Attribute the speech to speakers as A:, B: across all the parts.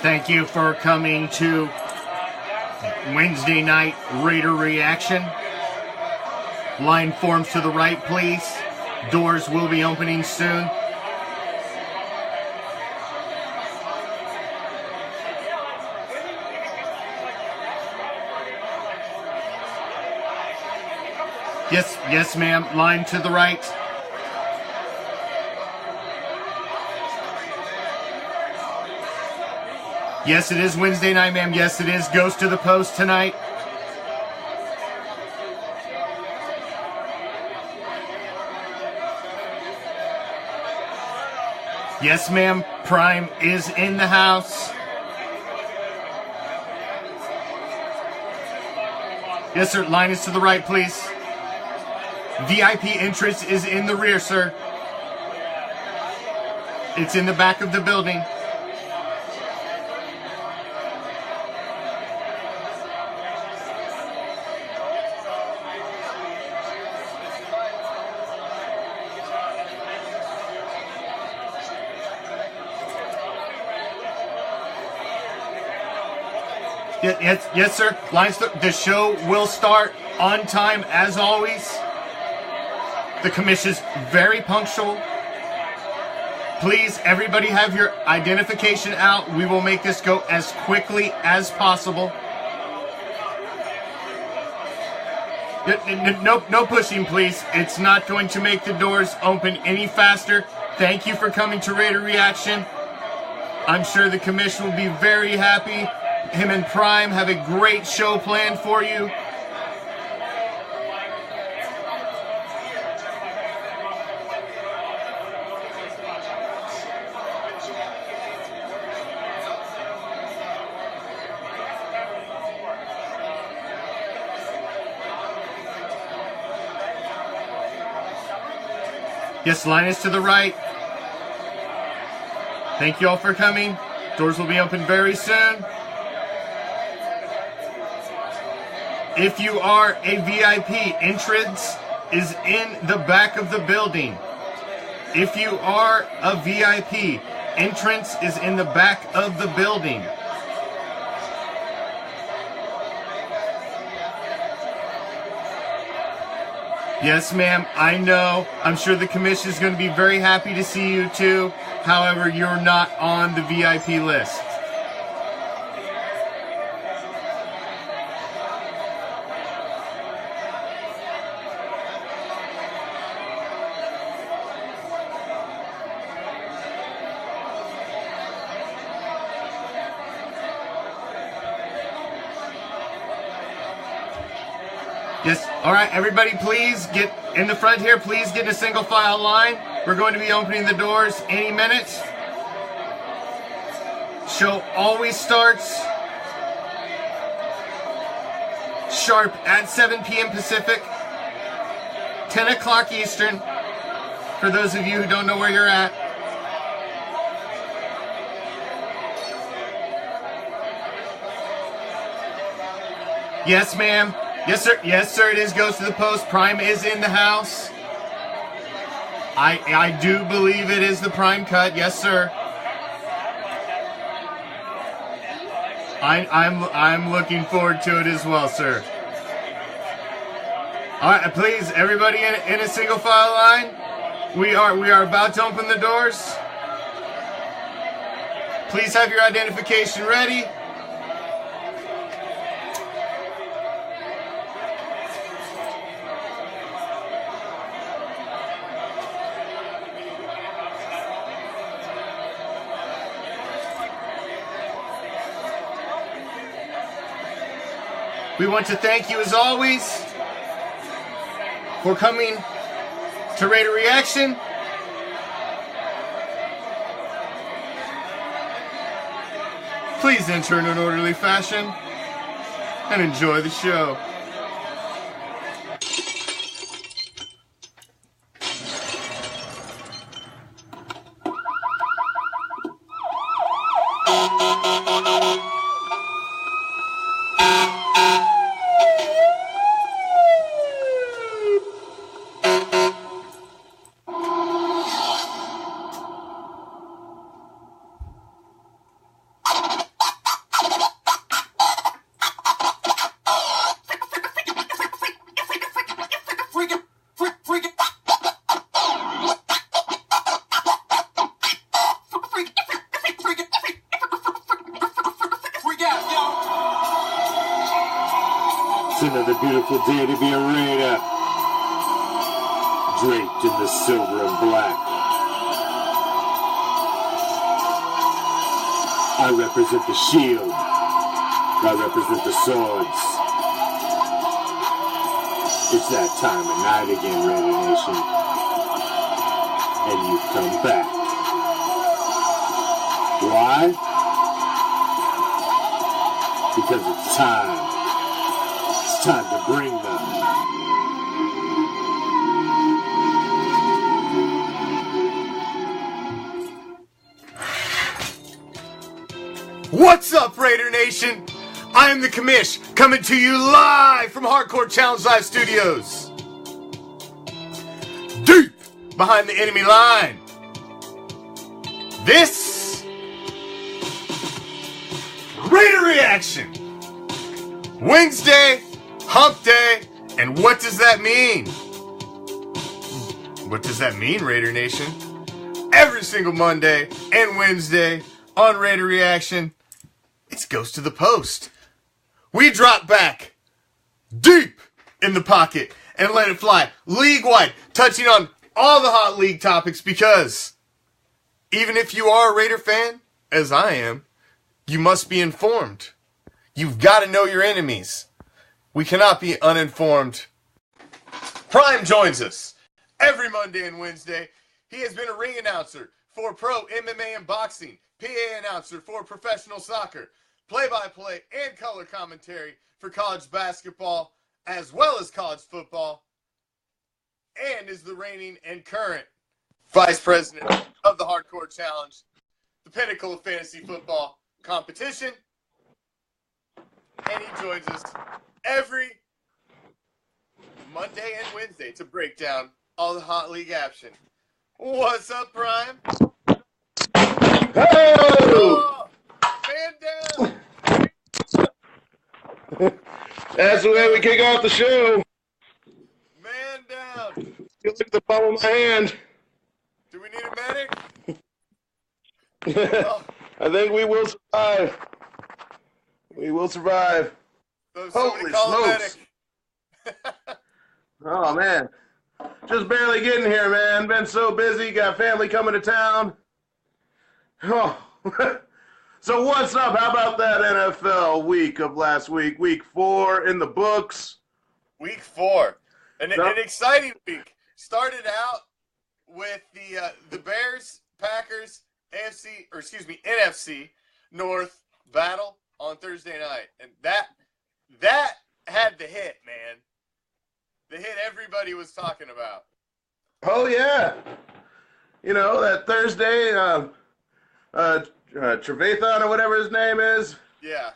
A: Thank you for coming to Wednesday night Raider reaction. Line forms to the right, please. Doors will be opening soon. Yes, ma'am. Line to the right. Yes, it is Wednesday night, ma'am. Yes, it is. Goes to the post tonight. Yes, ma'am. Prime is in the house. Yes, sir. Line is to the right, please. VIP entrance is in the rear, sir. It's in the back of the building. Yes, sir. The show will start on time as always. The commish is very punctual. Please, everybody have your identification out. We will make this go as quickly as possible. No pushing, please. It's not going to make the doors open any faster. Thank you for coming to Raider Reaction. I'm sure the commish will be very happy. Him and Prime have a great show planned for you. Yes, line is to the right. Thank you all for coming. Doors will be open very soon. If you are a VIP, entrance is in the back of the building. If you are a VIP, entrance is in the back of the building. Yes, ma'am, I know. I'm sure the commission is going to be very happy to see you too. However, you're not on the VIP list. Yes, all right, everybody please get in the front here. Please get in a single file line. We're going to be opening the doors any minute. Show always starts sharp at 7 p.m. Pacific, 10 o'clock Eastern, for those of you who don't know where you're at. Yes, ma'am. Yes, sir. Yes, sir. It is. Goes to the post. Prime is in the house. I do believe it is the Prime cut. Yes, sir. I'm looking forward to it as well, sir. All right, please, everybody in a single file line. We are about to open the doors. Please have your identification ready. We want to thank you as always for coming to Raider Reaction. Please enter in an orderly fashion and enjoy the show.
B: another beautiful day to be a Raider. Draped in the silver and black. I represent the shield. I represent the swords. It's that time of night again, Raider Nation. And you've come back. Why? Because it's time. It's time to bring them.
A: What's up, Raider Nation? I am the Commish, coming to you live from Hardcore Challenge Live Studios. Deep behind the enemy line. This Raider Reaction. Wednesday, hump day, and what does that mean? What does that mean, Raider Nation? Every single Monday and Wednesday on Raider Reaction, it's Goes to the Post. We drop back deep in the pocket and let it fly league-wide, touching on all the hot league topics, because even if you are a Raider fan, as I am, you must be informed. You've got to know your enemies. We cannot be uninformed. Prime joins us every Monday and Wednesday. He has been a ring announcer for pro MMA and boxing, PA announcer for professional soccer, play-by-play and color commentary for college basketball as well as college football, and is the reigning and current vice president of the Hardcore Challenge, the pinnacle of fantasy football competition. And he joins us every Monday and Wednesday to break down all the hot league action. What's up, Prime?
C: Hey!
A: Oh, man down!
C: That's the way we kick off the show.
A: Man down!
C: You look at the palm of my hand.
A: Do we need a medic? Oh.
C: I think we will survive. We will survive.
A: So
C: Holy
A: call a
C: smokes.
A: medic.
C: Oh, man. Just barely getting here, man. Been so busy. Got family coming to town. Oh. So what's up? How about that NFL week of last week? Week 4 in the books.
A: Week 4. An exciting week. Started out with the Bears, Packers, NFC North battle on Thursday night. And that had the hit, man. The hit everybody was talking about.
C: Oh, yeah. You know, that Thursday, Trevathan or whatever his name is.
A: Yeah.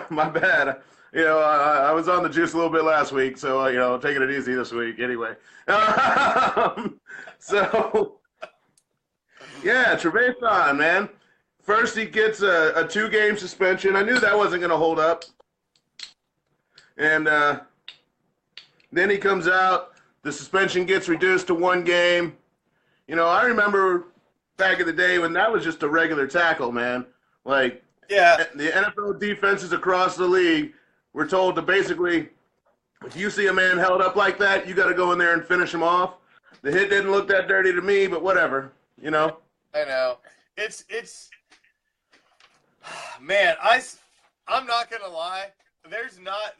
C: My bad. You know, I was on the juice a little bit last week, so, you know, taking it easy this week anyway. So, yeah, Trevathan, man. First he gets a 2-game suspension. I knew that wasn't going to hold up. And then he comes out. The suspension gets reduced to 1 game. You know, I remember back in the day when that was just a regular tackle, man. Like,
A: yeah,
C: the NFL defenses across the league were told to basically, if you see a man held up like that, you got to go in there and finish him off. The hit didn't look that dirty to me, but whatever, you know.
A: I know. It's man, I'm not gonna lie. There's not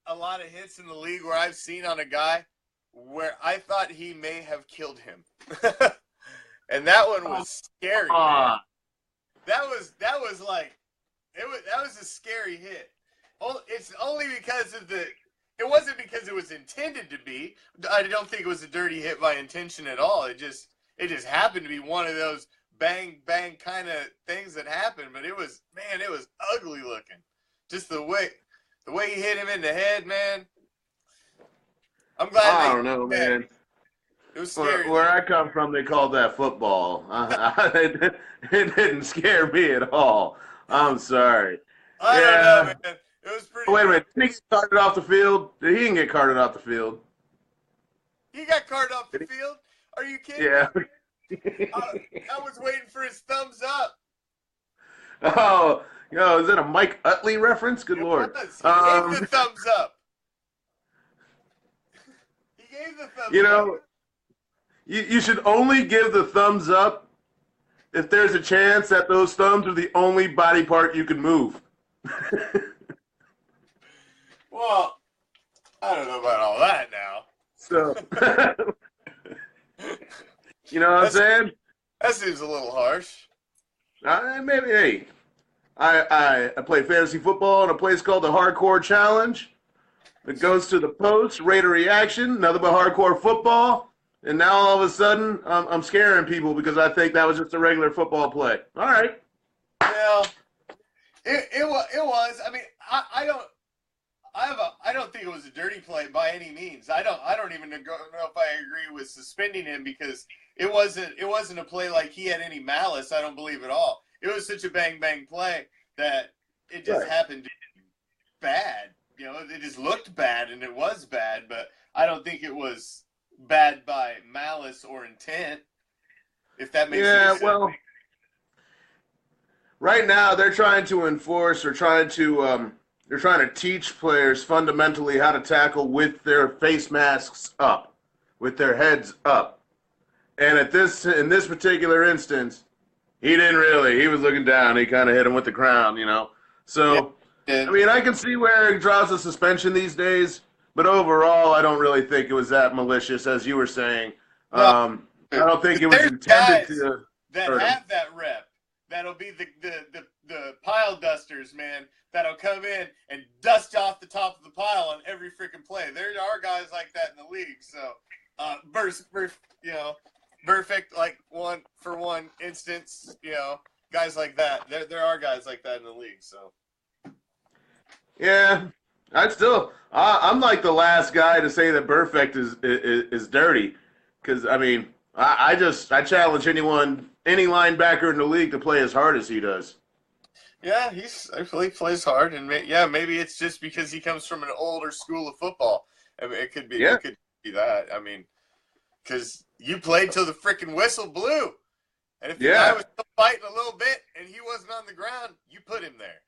A: a lot of hits in the league where I've seen on a guy where I thought he may have killed him. And that one was scary, man. That was a scary hit. It's only because of it wasn't because it was intended to be. I don't think it was a dirty hit by intention at all. It just happened to be one of those bang bang kind of things that happened, but it was ugly looking. Just the way he hit him in the head, man. I'm glad.
C: I don't know, man.
A: It was scary.
C: Where I come from, they called that football. It didn't scare me at all. I'm sorry.
A: I don't know, man. It was pretty.
C: Wait a minute. Did he get carted off the field? He didn't get carted off the field.
A: He got carted off the field? Are you kidding
C: Yeah.
A: me? I was waiting for his thumbs up.
C: Oh, Yo, is that a Mike Utley reference? Good Lord.
A: He gave the thumbs up. He gave the thumbs
C: You
A: up.
C: know, you should only give the thumbs up if there's a chance that those thumbs are the only body part you can move.
A: Well, I don't know about all that now.
C: So, you know what I'm saying?
A: That seems a little harsh.
C: Maybe, hey, I play fantasy football in a place called the Hardcore Challenge. It goes to the post, RAIDER ReACTION, nothing but hardcore football. And now all of a sudden, I'm scaring people because I think that was just a regular football play. All right.
A: Well, it was. I mean, I don't think it was a dirty play by any means. I don't even know if I agree with suspending him because it wasn't a play like he had any malice. I don't believe at all. It was such a bang play that it just happened bad. You know, it just looked bad and it was bad, but I don't think it was bad by malice or intent. If that makes any sense. Yeah, well,
C: right now they're trying to enforce or trying to they're trying to teach players fundamentally how to tackle with their face masks up, with their heads up. And in this particular instance, he didn't really. He was looking down. He kind of hit him with the crown, you know. So, yeah. I mean, I can see where it draws a suspension these days, but overall, I don't really think it was that malicious, as you were saying. No. I don't think it was intended to
A: that
C: hurt
A: have
C: him.
A: that rep. That'll be the pile dusters, man. That'll come in and dust off the top of the pile on every freaking play. There are guys like that in the league. So, you know, perfect, like one instance, you know, guys like that. There are guys like that in the league. So,
C: yeah, I'm like the last guy to say that Perfect is dirty, because I mean, I challenge any linebacker in the league to play as hard as he does.
A: Yeah, I feel he plays hard, and maybe it's just because he comes from an older school of football. I mean, it could be that. I mean, because you played till the freaking whistle blew, and if the guy was still fighting a little bit and he wasn't on the ground, you put him there,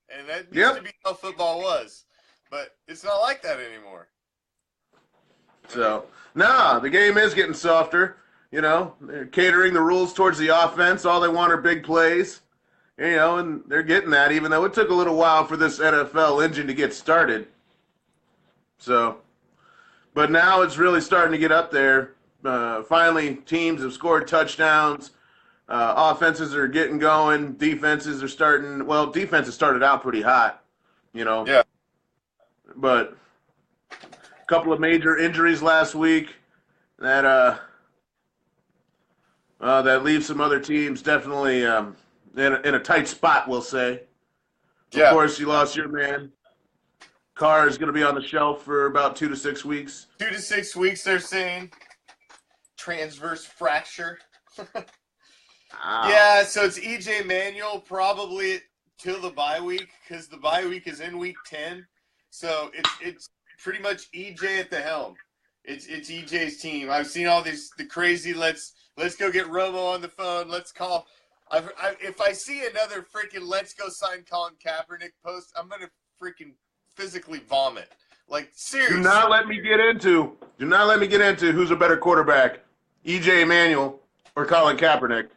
A: and that used to be how football was. But it's not like that anymore.
C: So, the game is getting softer. You know, they're catering the rules towards the offense. All they want are big plays. You know, and they're getting that, even though it took a little while for this NFL engine to get started. So, but now it's really starting to get up there. Finally, teams have scored touchdowns. Offenses are getting going. Defenses are starting. Well, defenses started out pretty hot, you know.
A: Yeah.
C: But a couple of major injuries last week that leaves some other teams definitely in a tight spot, we'll say. Of course, you lost your man. Carr is going to be on the shelf for about 2 to 6 weeks.
A: 2 to 6 weeks, they're saying. Transverse fracture. Yeah, so it's EJ Manuel probably till the bye week, because the bye week is in week 10. So it's pretty much EJ at the helm. It's EJ's team. I've seen all the crazy let's go get Romo on the phone. Let's call. If I see another freaking let's go sign Colin Kaepernick post, I'm gonna freaking physically vomit. Like, seriously. Do not let me get into who's a better quarterback, EJ Manuel or Colin Kaepernick.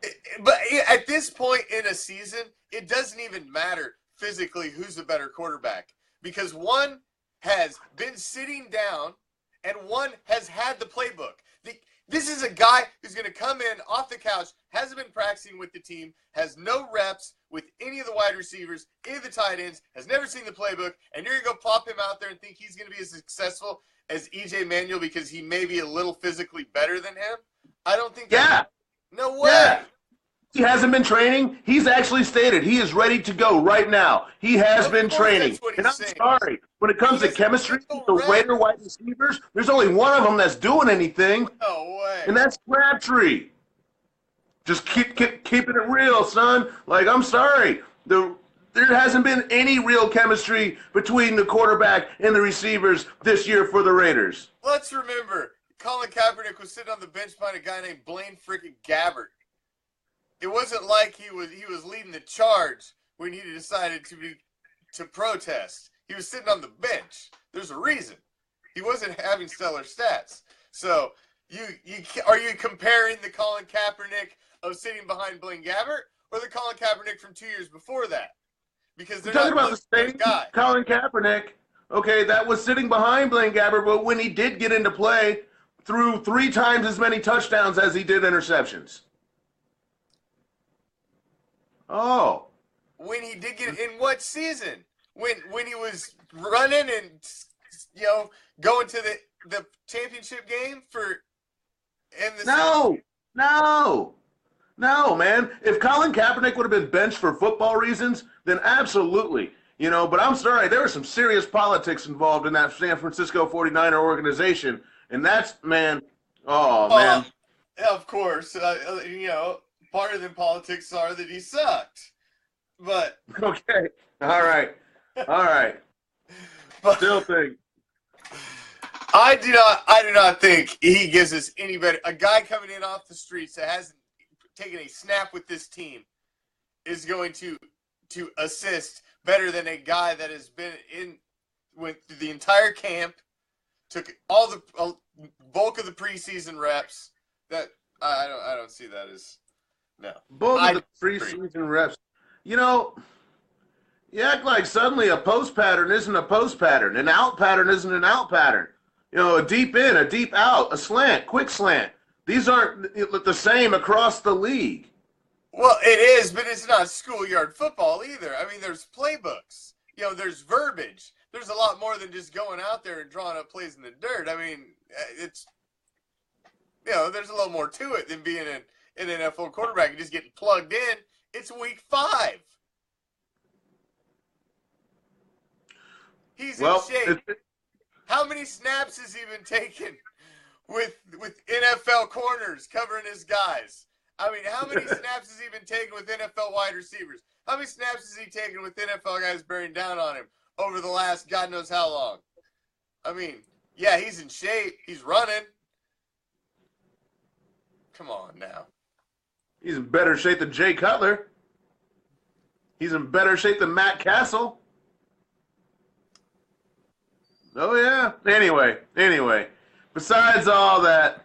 A: But at this point in a season, it doesn't even matter physically who's a better quarterback, because one has been sitting down and one has had the playbook. This is a guy who's going to come in off the couch, hasn't been practicing with the team, has no reps with any of the wide receivers, any of the tight ends, has never seen the playbook, and you're going to go plop him out there and think he's going to be as successful as EJ Manuel because he may be a little physically better than him? I don't think no way. Yeah. He hasn't been training. He's actually stated he is ready to go right now. He has been training. And I'm sorry, when it comes to chemistry, the Raider wide receivers, there's only one of them that's doing anything. No way. And that's Crabtree. Just keeping it real, son. Like, I'm sorry. There hasn't been any real chemistry between the quarterback and the receivers this year for the Raiders. Let's remember, Colin Kaepernick was sitting on the bench behind a guy named Blaine freaking Gabbert. It wasn't like he was leading the charge
D: when he decided to protest. He was sitting on the bench. There's a reason. He wasn't having stellar stats. So are you comparing the Colin Kaepernick of sitting behind Blaine Gabbert or the Colin Kaepernick from 2 years before that? Because they're
C: talking
D: not
C: about the same
D: guy.
C: Colin Kaepernick. Okay, that was sitting behind Blaine Gabbert, but when he did get into play, threw 3 times as many touchdowns as he did interceptions. Oh.
D: When he did get in what season? When he was running and going to the championship game
C: No, man. If Colin Kaepernick would have been benched for football reasons, then absolutely. But I'm sorry, there was some serious politics involved in that San Francisco 49er organization. And that's, man, man.
D: Of course. Part of the politics are that he sucked. But.
C: Okay. All right. But, still think.
D: I do not think he gives us any better. A guy coming in off the streets that hasn't taken a snap with this team is going to assist better than a guy that has been went through the entire camp, took all the bulk of the preseason reps. That I don't see that as no.
C: Bulk of the preseason reps. You act like suddenly a post pattern isn't a post pattern, an out pattern isn't an out pattern. A deep in, a deep out, a slant, quick slant. These aren't the same across the league.
D: Well, it is, but it's not schoolyard football either. I mean, there's playbooks. There's verbiage. There's a lot more than just going out there and drawing up plays in the dirt. I mean, it's there's a little more to it than being an NFL quarterback and just getting plugged in. It's week 5. He's in shape. How many snaps has he been taking with NFL corners covering his guys? I mean, how many snaps has he been taking with NFL wide receivers? How many snaps has he taken with NFL guys bearing down on him over the last God knows how long? I mean, yeah, he's in shape. He's running. Come on now.
C: He's in better shape than Jay Cutler. He's in better shape than Matt Castle. Oh, yeah. Anyway. Besides all that.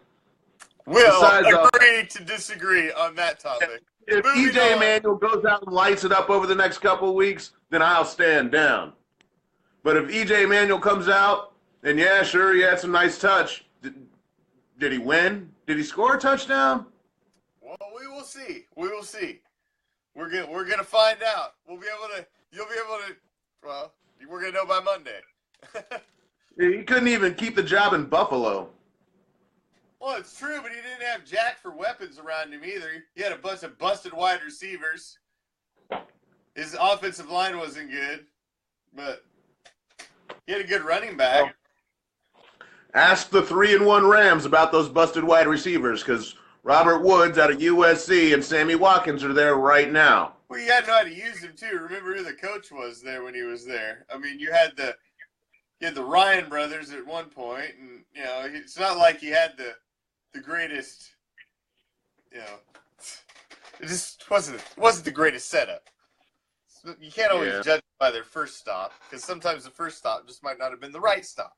D: We'll agree to disagree on that topic.
C: If EJ Manuel goes out and lights it up over the next couple of weeks, then I'll stand down. But if EJ Manuel comes out, and yeah, sure, he had some nice touch. Did he win? Did he score a touchdown?
D: Well, we will see. We're gonna find out. You'll be able to. Well, we're gonna know by Monday.
C: He couldn't even keep the job in Buffalo.
D: Well, it's true, but he didn't have jack for weapons around him either. He had a bunch of busted wide receivers. His offensive line wasn't good, but he had a good running back.
C: Ask the 3-1 Rams about those busted wide receivers, because Robert Woods out of USC and Sammy Watkins are there right now.
D: Well, you had to know how to use him too. Remember who the coach was there when he was there. I mean, you had the Ryan brothers at one point, and it's not like he had the greatest. It just wasn't the greatest setup. You can't always judge by their first stop, because sometimes the first stop just might not have been the right stop.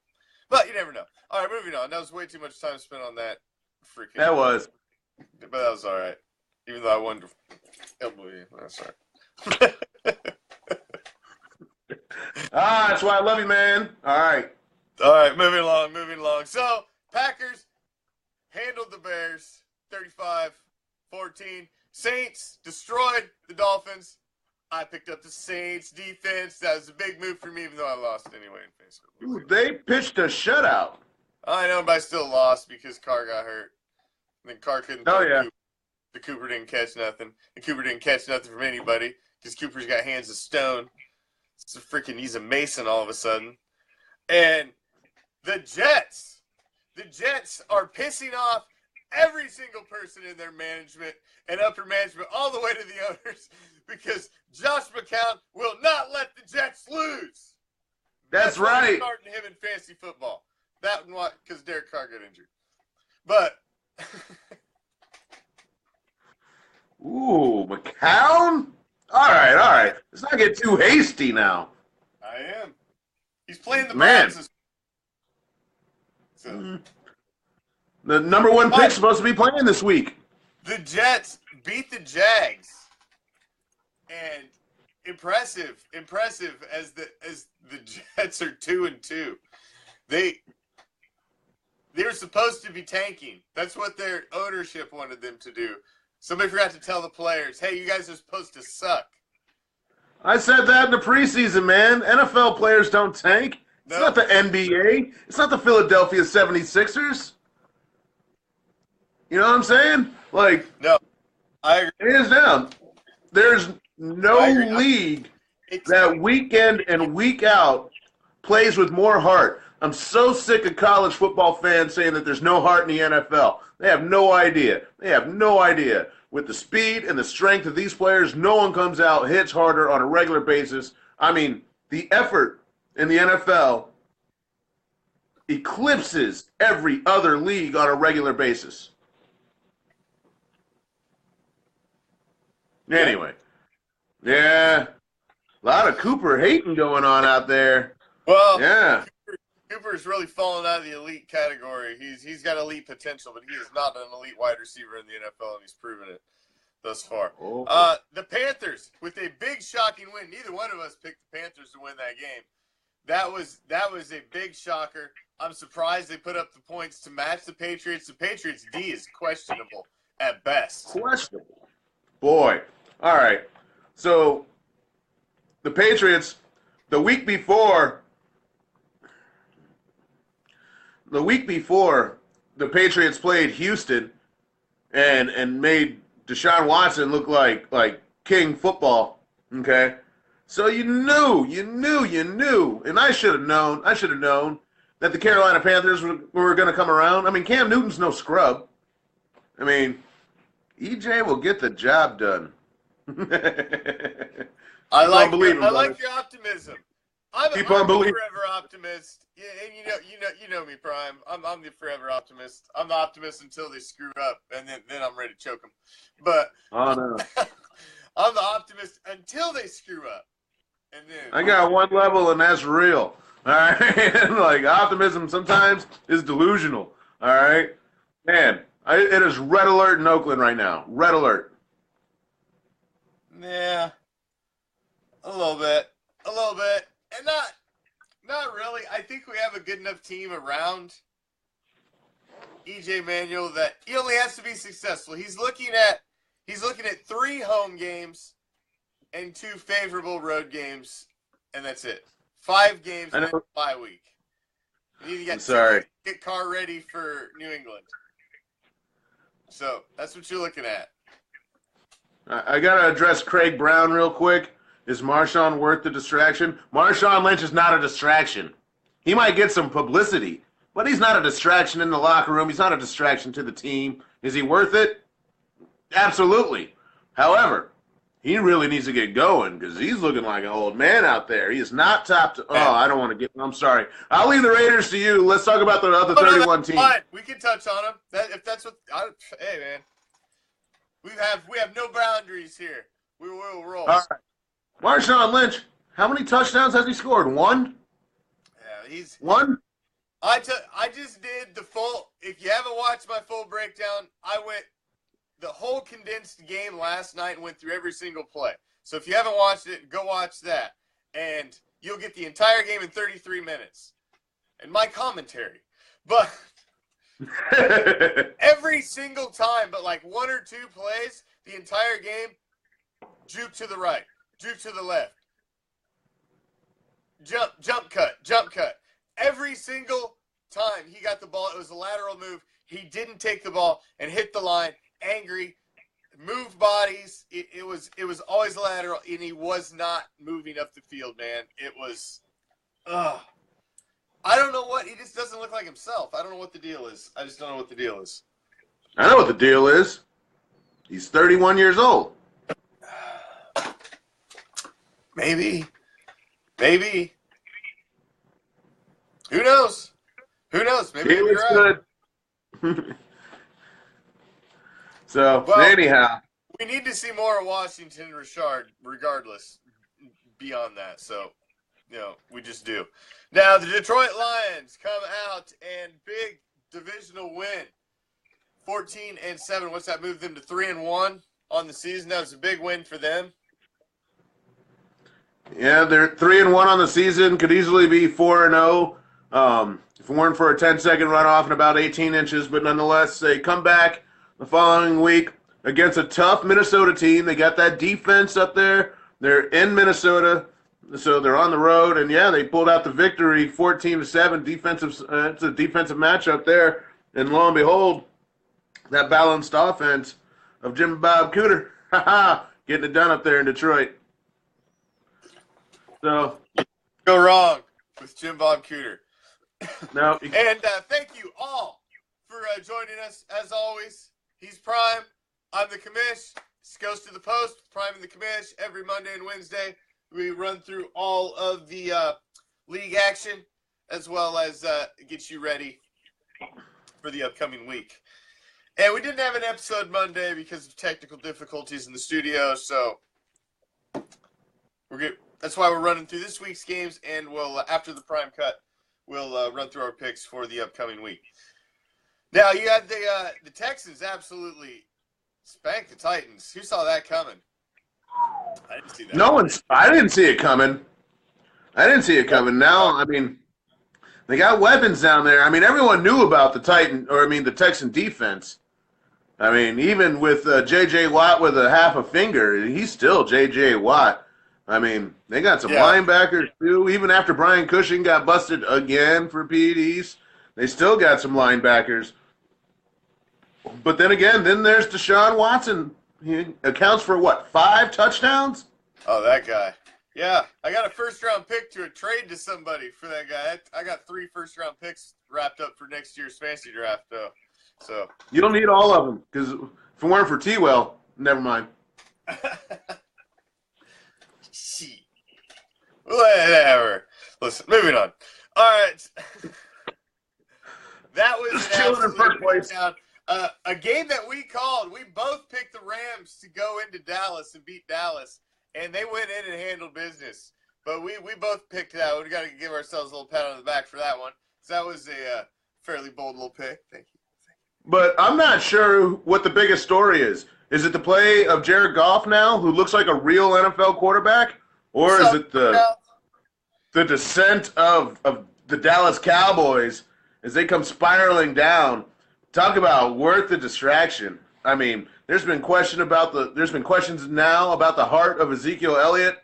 D: But you never know. All right, moving on. That was way too much time spent on that.
C: That was.
D: But that was all right. Even though I wanted to elbow you. That's all right.
C: That's why I love you, man. All right,
D: moving along. So, Packers handled the Bears 35-14. Saints destroyed the Dolphins. I picked up the Saints defense. That was a big move for me, even though I lost anyway in Facebook.
C: Ooh, they pitched a shutout.
D: I know, but I still lost because Carr got hurt. And then Carr couldn't throw the Cooper didn't catch nothing. And Cooper didn't catch nothing from anybody because Cooper's got hands of stone. He's a Mason all of a sudden. And the Jets are pissing off every single person in their management and upper management all the way to the owners because Josh McCown will not let the Jets lose.
C: That's right.
D: Starting him in fantasy football. That and what? Because Derek Carr got injured. But
C: ooh, McCown? All right. Let's not get too hasty now.
D: I am. He's playing the
C: Man.
D: Browns. So.
C: The number one pick's supposed to be playing this week.
D: The Jets beat the Jags. And impressive as the Jets are 2-2. They were supposed to be tanking. That's what their ownership wanted them to do. Somebody forgot to tell the players, hey, you guys are supposed to suck.
C: I said that in the preseason, man. NFL players don't tank. It's not the NBA. It's not the Philadelphia 76ers. You know what I'm saying? Like,
D: no, I agree.
C: Hands down. There's no league that week in and week out plays with more heart. I'm so sick of college football fans saying that there's no heart in the NFL. They have no idea. With the speed and the strength of these players, no one comes out, hits harder on a regular basis. I mean, the effort in the NFL eclipses every other league on a regular basis. Anyway, yeah, a lot of Cooper hating going on out there.
D: Well,
C: yeah.
D: Cooper's really fallen out of the elite category. He's got elite potential, but he is not an elite wide receiver in the NFL, and he's proven it thus far.
C: Oh.
D: The Panthers, with a big shocking win. Neither one of us picked the Panthers to win that game. That was a big shocker. I'm surprised they put up the points to match the Patriots. The Patriots' D is questionable at best.
C: Questionable. Boy. All right. So the Patriots, the week before the Patriots played Houston and made Deshaun Watson look like king football. Okay. So you knew, and I should have known that the Carolina Panthers were going to come around. I mean, Cam Newton's no scrub. I mean, EJ will get the job done.
D: I like your optimism. I'm the forever optimist. Yeah, and you know me, Prime. I'm the forever optimist. I'm the optimist until they screw up, and then I'm ready to choke them. But
C: oh no,
D: I'm the optimist until they screw up, and then
C: I got one level, and that's real. All right, like optimism sometimes is delusional. All right, man. It is red alert in Oakland right now. Red alert.
D: Yeah, a little bit, and not really. I think we have a good enough team around EJ Manuel that he only has to be successful. He's looking at 3 home games and 2 favorable road games, and that's it. 5 games in a bye week. You need to get Carr ready for New England. So that's what you're looking at.
C: I got to address Craig Brown real quick. Is Marshawn worth the distraction? Marshawn Lynch is not a distraction. He might get some publicity, but he's not a distraction in the locker room. He's not a distraction to the team. Is he worth it? Absolutely. However, he really needs to get going because he's looking like an old man out there. He is not top to – I don't want to get – I'm sorry. I'll leave the Raiders to you. Let's talk about the other 31 teams.
D: Fine. We can touch on them. If that's what – hey, man. We have no boundaries here. We will roll.
C: All right. Marshawn Lynch, how many touchdowns has he scored? 1?
D: Yeah, he's
C: 1?
D: I just did the full. If you haven't watched my full breakdown, I went the whole condensed game last night and went through every single play. So if you haven't watched it, go watch that, and you'll get the entire game in 33 minutes, and my commentary. But every single time, but like 1 or 2 plays, the entire game, juke to the right, juke to the left, jump cut. Every single time he got the ball, it was a lateral move. He didn't take the ball and hit the line, angry, moved bodies. It was always lateral, and he was not moving up the field, man. It was, I don't know what. He just doesn't look like himself. I don't know what the deal is. I just don't know what the deal is.
C: I know what the deal is. He's 31 years old.
D: Maybe. Who knows? Maybe
C: He looks
D: right.
C: good. So, anyhow.
D: We need to see more of Washington and Richard, regardless, beyond that. So, we just do. Now, the Detroit Lions come out and big divisional win. 14-7. What's that move them to 3-1 on the season? That was a big win for them.
C: Yeah, they're 3-1 on the season. Could easily be 4-0 if it weren't for a 10-second runoff and about 18 inches. But nonetheless, they come back the following week against a tough Minnesota team. They got that defense up there. They're in Minnesota, so they're on the road. And yeah, they pulled out the victory, 14-7. It's a defensive matchup there. And lo and behold, that balanced offense of Jim Bob Cooter, getting it done up there in Detroit. So
D: go wrong with Jim Bob Cooter.
C: No.
D: And thank you all for joining us. As always, he's Prime. I'm the Commish. This goes to the Post. Prime and the Commish every Monday and Wednesday. We run through all of the league action as well as get you ready for the upcoming week. And we didn't have an episode Monday because of technical difficulties in the studio, so we're good. That's why we're running through this week's games, and we'll after the Prime cut, we'll run through our picks for the upcoming week. Now you had the Texans absolutely spank the Titans. Who saw that coming? I didn't see that.
C: I didn't see it coming. Now, I mean, they got weapons down there. I mean, everyone knew about the Texan defense. I mean, even with J.J. Watt with a half a finger, he's still J.J. Watt. I mean, they got some linebackers, too. Even after Brian Cushing got busted again for PEDs, they still got some linebackers. But then again, there's Deshaun Watson. He accounts for, 5 touchdowns?
D: Oh, that guy. Yeah, I got a first-round pick to a trade to somebody for that guy. I got 3 first-round picks wrapped up for next year's fantasy draft, though. So
C: you don't need all of them, because if it weren't for T-Well, never mind.
D: Whatever. Listen, moving on. All right. That was
C: just chilling in first place.
D: A game that we called. We both picked the Rams to go into Dallas and beat Dallas, and they went in and handled business. But we both picked that. We got to give ourselves a little pat on the back for that one. So that was a fairly bold little pick. Thank you.
C: But I'm not sure what the biggest story is. Is it the play of Jared Goff now, who looks like a real NFL quarterback? Or is it the descent of the Dallas Cowboys as they come spiraling down? Talk about worth the distraction. I mean, there's been questions now about the heart of Ezekiel Elliott,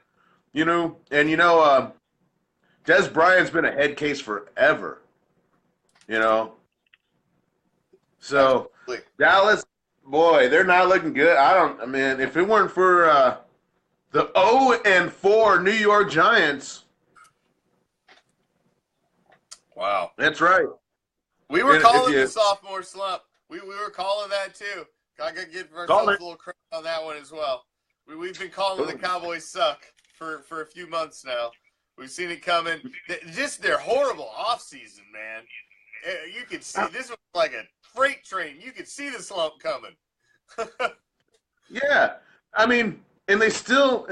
C: and Des Bryant's been a head case forever, So Dallas, boy, they're not looking good. If it weren't for the 0-4 New York Giants.
D: Wow.
C: That's right.
D: We were calling the sophomore slump. We were calling that too. I got to give ourselves a little credit on that one as well. We've been calling the Cowboys suck for a few months now. We've seen it coming. Just their horrible offseason, man. You could see this was like a freight train. You could see the slump coming.
C: Yeah. I mean, and they still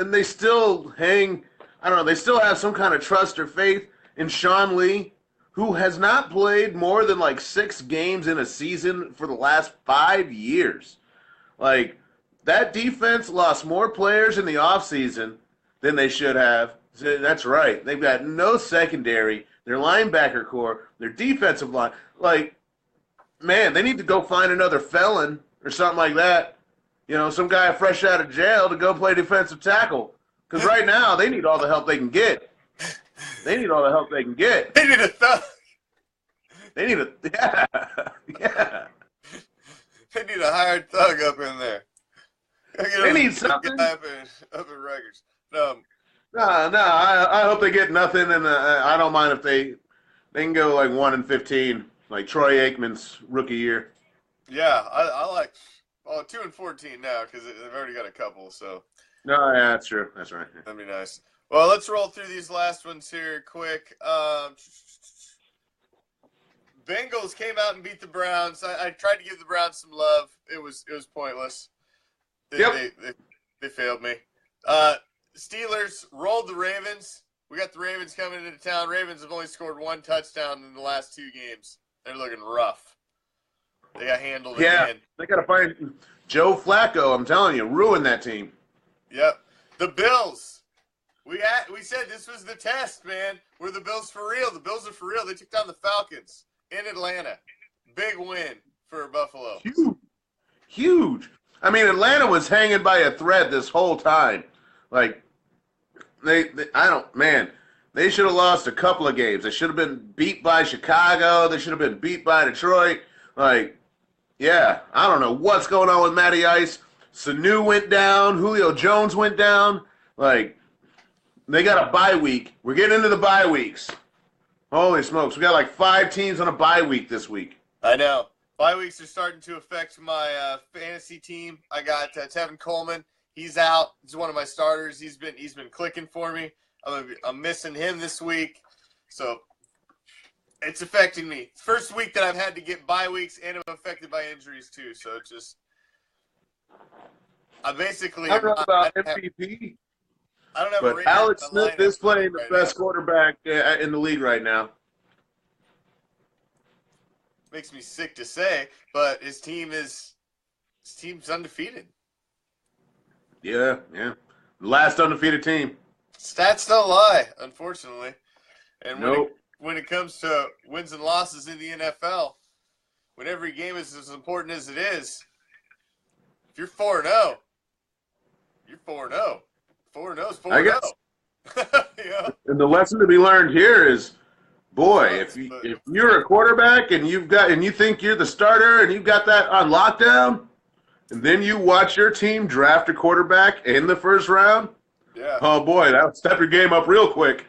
C: hang, I don't know, they still have some kind of trust or faith in Sean Lee, who has not played more than 6 games in a season for the last 5 years. That defense lost more players in the offseason than they should have. That's right. They've got no secondary. Their linebacker core, their defensive line. Man, they need to go find another felon or something like that. Some guy fresh out of jail to go play defensive tackle. Because right now, they need all the help they can get. They need a thug. Yeah.
D: They need a hired thug up in there.
C: They need something.
D: Up in Rikers.
C: No, I hope they get nothing, and I don't mind if they can go 1-15, like Troy Aikman's rookie year.
D: Yeah, I like 2-14 now because they've already got a couple. So.
C: No, yeah, that's true. That's right.
D: That'd be nice. Well, let's roll through these last ones here quick. Bengals came out and beat the Browns. I tried to give the Browns some love. It was pointless. They failed me. Steelers rolled the Ravens. We got the Ravens coming into town. Ravens have only scored 1 touchdown in the last 2 games. They're looking rough. They got handled again.
C: They got to find Joe Flacco. I'm telling you, ruin that team.
D: Yep. The Bills. We said this was the test, man. Were the Bills for real? The Bills are for real. They took down the Falcons in Atlanta. Big win for Buffalo.
C: Huge. I mean, Atlanta was hanging by a thread this whole time. Like, they should have lost a couple of games. They should have been beat by Chicago. They should have been beat by Detroit. Like, yeah, I don't know what's going on with Matty Ice. Sanu went down. Julio Jones went down. Like, they got a bye week. We're getting into the bye weeks. Holy smokes. We got like 5 teams on a bye week this week.
D: I know. Bye weeks are starting to affect my fantasy team. I got Tevin Coleman. He's out. He's one of my starters. He's been clicking for me. I'm missing him this week. So it's affecting me. First week that I've had to get bye weeks, and I'm affected by injuries too. So it's just I basically
C: I don't know about MVP.
D: I don't have
C: but
D: a rating.
C: Alex Smith is playing the best quarterback in the league right now.
D: Makes me sick to say, but his team's undefeated.
C: Yeah. The last undefeated team.
D: Stats don't lie, unfortunately. And
C: Nope.
D: when it comes to wins and losses in the NFL, when every game is as important as it is, if you're 4-0, you're 4-0. 4-0 is 4-0.
C: I guess.
D: Yeah.
C: And the lesson to be learned here is, boy, if you're a quarterback and you think you're the starter and you've got that on lockdown, and then you watch your team draft a quarterback in the first round,
D: yeah.
C: Oh boy, that'll step your game up real quick.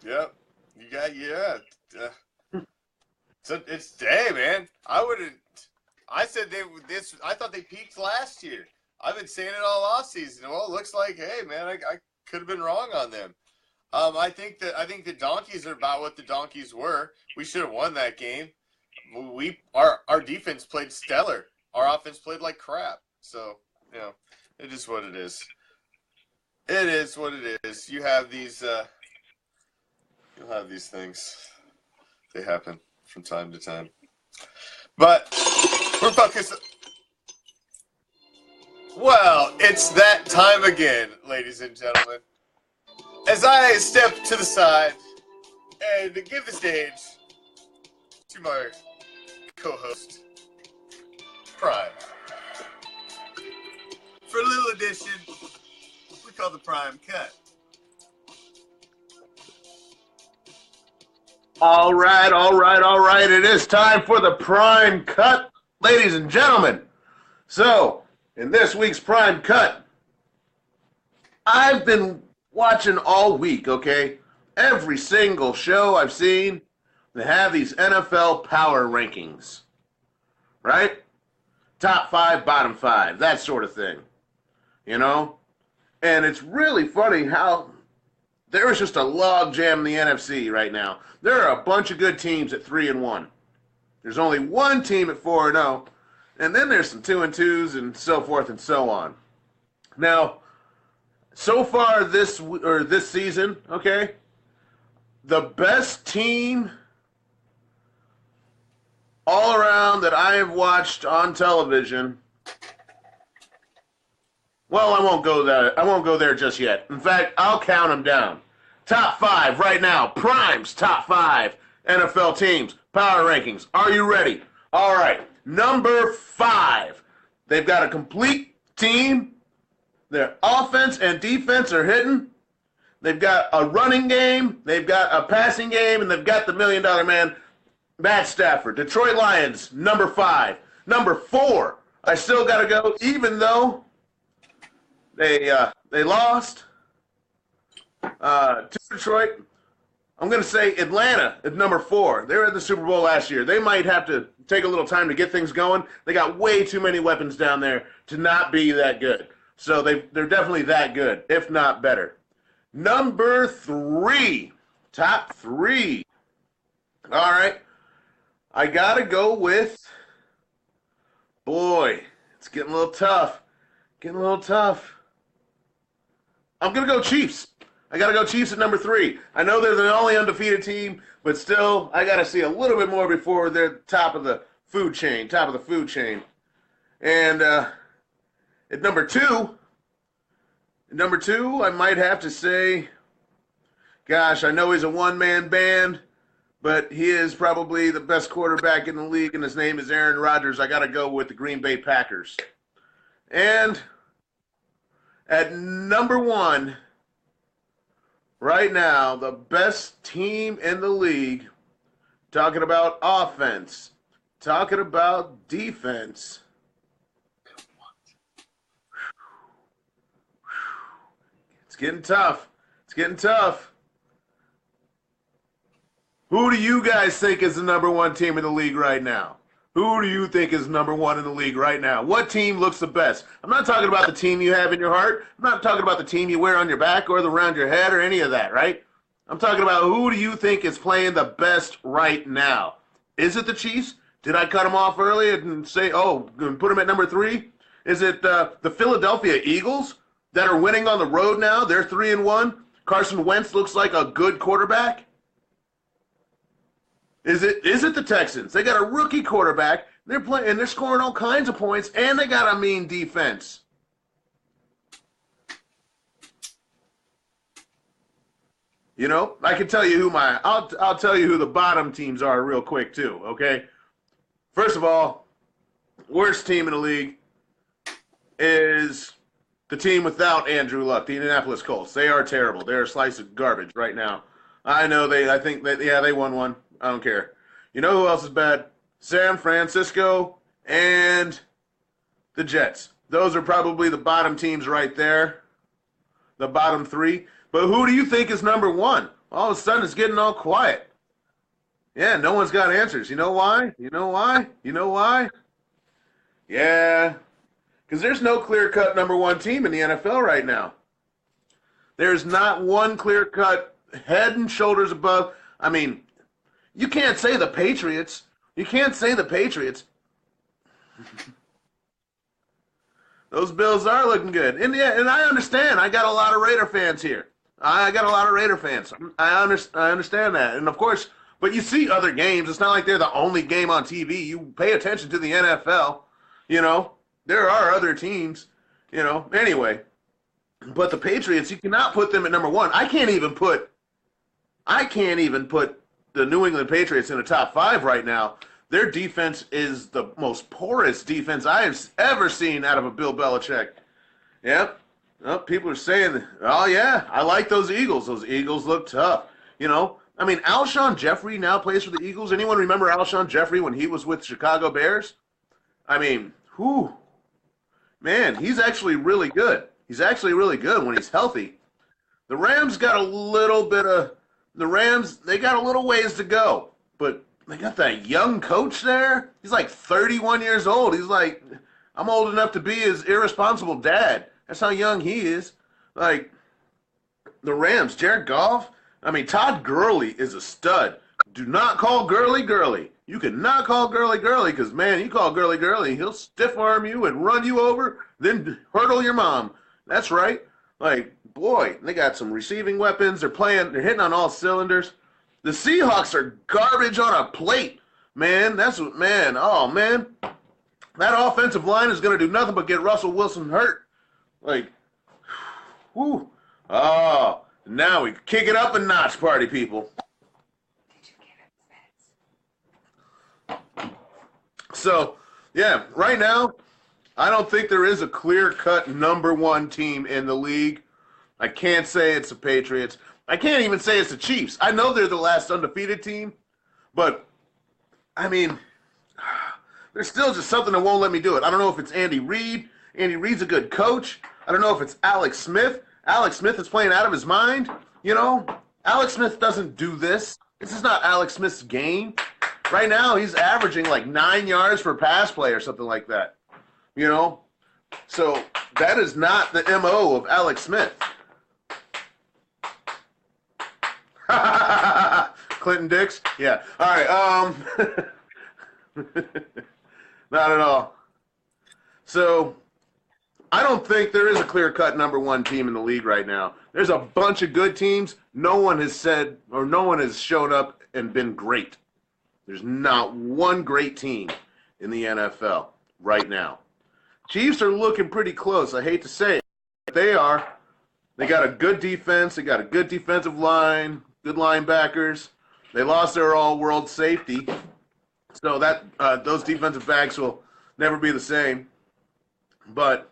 D: Yep. You got So it's man. I said I thought they peaked last year. I've been saying it all off season. Well, it looks like, hey man, I could have been wrong on them. I think the Donkeys are about what the Donkeys were. We should have won that game. Our defense played stellar. Our offense played like crap. So, it is what it is. It is what it is. You have these you'll have these things. They happen from time to time. But we're focused. Well, it's that time again, ladies and gentlemen. As I step to the side and give the stage to my co-host, Prime. For a little edition, we call the Prime Cut.
C: All right. It is time for the Prime Cut, ladies and gentlemen. So, in this week's Prime Cut, I've been watching all week, okay? Every single show I've seen, they have these NFL power rankings, right? Top 5, bottom 5, that sort of thing, And it's really funny how there is just a log jam in the NFC right now. There are a bunch of good teams at 3-1. There's only one team at 4-0, and then there's some 2-2s and so forth and so on. Now, so far this season, okay, the best team all around that I have watched on television. Well, I won't go there just yet. In fact, I'll count them down. Top 5 right now. Prime's top 5 NFL teams. Power rankings. Are you ready? All right. Number 5. They've got a complete team. Their offense and defense are hitting. They've got a running game. They've got a passing game. And they've got the $1 million man, Matt Stafford. Detroit Lions, number 5. Number 4, I still got to go, even though they lost to Detroit. I'm going to say Atlanta at number 4. They were at the Super Bowl last year. They might have to take a little time to get things going. They got way too many weapons down there to not be that good. So they're definitely that good, if not better. Number 3, top 3. All right. I got to go with, boy, It's getting a little tough. Getting a little tough. I'm going to go Chiefs. I got to go Chiefs at number 3. I know they're the only undefeated team, but still, I got to see a little bit more before they're top of the food chain. And at number 2, I might have to say, gosh, I know he's a one-man band, but he is probably the best quarterback in the league, and his name is Aaron Rodgers. I got to go with the Green Bay Packers. And at number 1, right now, the best team in the league, talking about offense, talking about defense. It's getting tough. Who do you guys think is the number 1 team in the league right now? Who do you think is number 1 in the league right now? What team looks the best? I'm not talking about the team you have in your heart. I'm not talking about the team you wear on your back or around your head or any of that, right? I'm talking about who do you think is playing the best right now? Is it the Chiefs? Did I cut them off early and say, put them at number 3? Is it the Philadelphia Eagles that are winning on the road now? They're 3-1. Carson Wentz looks like a good quarterback. Is it the Texans? They got a rookie quarterback. They're playing and they're scoring all kinds of points, and they got a mean defense. You know, I can tell you I'll tell you who the bottom teams are real quick too. Okay, first of all, worst team in the league is the team without Andrew Luck, the Indianapolis Colts. They are terrible. They're a slice of garbage right now. I know they won one. I don't care. You know who else is bad? San Francisco and the Jets. Those are probably the bottom teams right there, the bottom 3. But who do you think is number 1? All of a sudden, it's getting all quiet. Yeah, no one's got answers. You know why? Yeah, because there's no clear-cut number 1 team in the NFL right now. There's not one clear-cut head and shoulders above. I mean, you can't say the Patriots. Those Bills are looking good. And I understand. I got a lot of Raider fans here. I understand that. And, of course, but you see other games. It's not like they're the only game on TV. You pay attention to the NFL. You know, there are other teams, you know. Anyway, but the Patriots, you cannot put them at number 1. I can't even put the New England Patriots in the top 5 right now. Their defense is the most porous defense I have ever seen out of a Bill Belichick. Yep. Well, people are saying, oh, yeah, I like those Eagles. Those Eagles look tough. You know, I mean, Alshon Jeffrey now plays for the Eagles. Anyone remember Alshon Jeffrey when he was with Chicago Bears? I mean, man, he's actually really good. He's actually really good when he's healthy. The Rams got a little ways to go, but they got that young coach there. He's like 31 years old. He's like, I'm old enough to be his irresponsible dad. That's how young he is. Like, the Rams, Jared Goff. I mean, Todd Gurley is a stud. Do not call Gurley Gurley. You cannot call Gurley Gurley because, man, you call Gurley Gurley, he'll stiff arm you and run you over, then hurdle your mom. That's right. Like, boy, they got some receiving weapons. They're hitting on all cylinders. The Seahawks are garbage on a plate, man. Oh, man. That offensive line is going to do nothing but get Russell Wilson hurt. Like, whew. Oh, now we kick it up a notch, party people. So, yeah, right now, I don't think there is a clear-cut number 1 team in the league. I can't say it's the Patriots. I can't even say it's the Chiefs. I know they're the last undefeated team, but, I mean, there's still just something that won't let me do it. I don't know if it's Andy Reid. Andy Reid's a good coach. I don't know if it's Alex Smith. Alex Smith is playing out of his mind. You know, Alex Smith doesn't do this. This is not Alex Smith's game. Right now, he's averaging like 9 yards per pass play or something like that. You know? So that is not the MO of Alex Smith. Clinton Dix? Yeah. All right. Not at all. So I don't think there is a clear-cut number one team in the league right now. There's a bunch of good teams. No one has said, or no one has shown up and been great. There's not one great team in the NFL right now. Chiefs are looking pretty close. I hate to say it, but they are. They got a good defense. They got a good defensive line, good linebackers. They lost their all-world safety. So that those defensive backs will never be the same. But,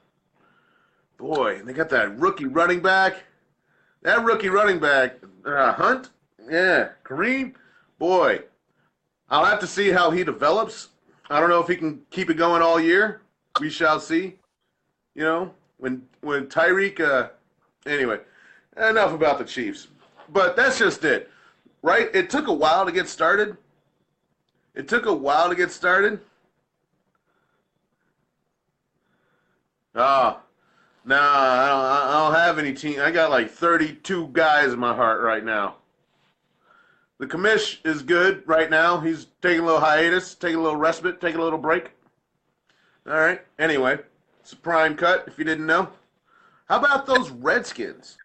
C: boy, they got that rookie running back. That rookie running back, Hunt, yeah, Kareem, boy, I'll have to see how he develops. I don't know if he can keep it going all year. We shall see. You know, when Tyreek, anyway, enough about the Chiefs. But that's just it, right? It took a while to get started. Oh, no, I don't have any team. I got like 32 guys in my heart right now. The Commish is good right now. He's taking a little hiatus, taking a little respite, taking a little break. All right. Anyway, it's a prime cut if you didn't know. How about those Redskins?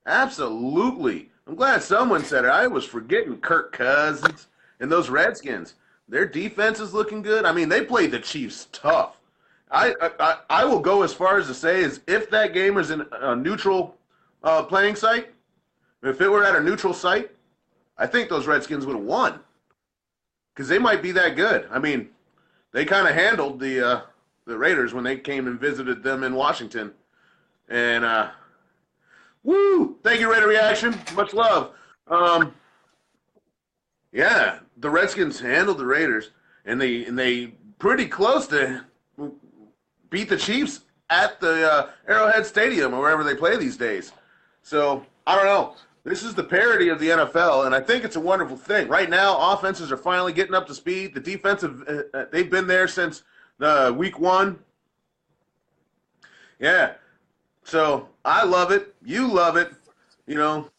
C: Absolutely. I'm glad someone said it. I was forgetting Kirk Cousins and those Redskins. Their defense is looking good. I mean, they played the Chiefs tough. I will go as far as to say is if that game was in a neutral playing site, if it were at a neutral site, I think those Redskins would have won because they might be that good. I mean, they kind of handled the Raiders when they came and visited them in Washington. And, woo! Thank you, Raider Reaction. Much love. Yeah, the Redskins handled the Raiders, and they pretty close to beat the Chiefs at the Arrowhead Stadium or wherever they play these days. So, I don't know. This is the parody of the NFL, and I think it's a wonderful thing. Right now, offenses are finally getting up to speed. The defensive, they've been there since week 1. Yeah. So, I love it. You love it. You know,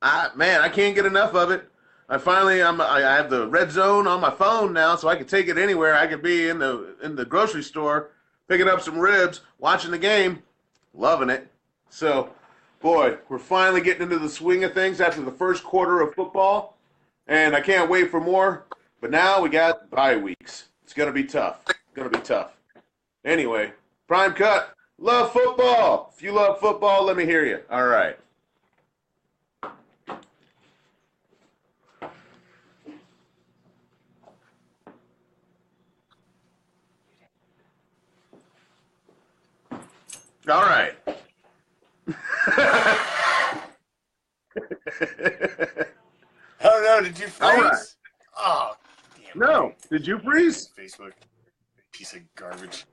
C: I can't get enough of it. I have the red zone on my phone now, so I can take it anywhere. I could be in the grocery store, picking up some ribs, watching the game, loving it. So, boy, we're finally getting into the swing of things after the first quarter of football, and I can't wait for more. But now we got bye weeks. It's going to be tough. Anyway, prime cut. Love football. If you love football, let me hear you. All right. All right.
D: Oh no, did you freeze?
C: All right.
D: Oh, damn.
C: No. Did you freeze?
D: Facebook. Piece of garbage.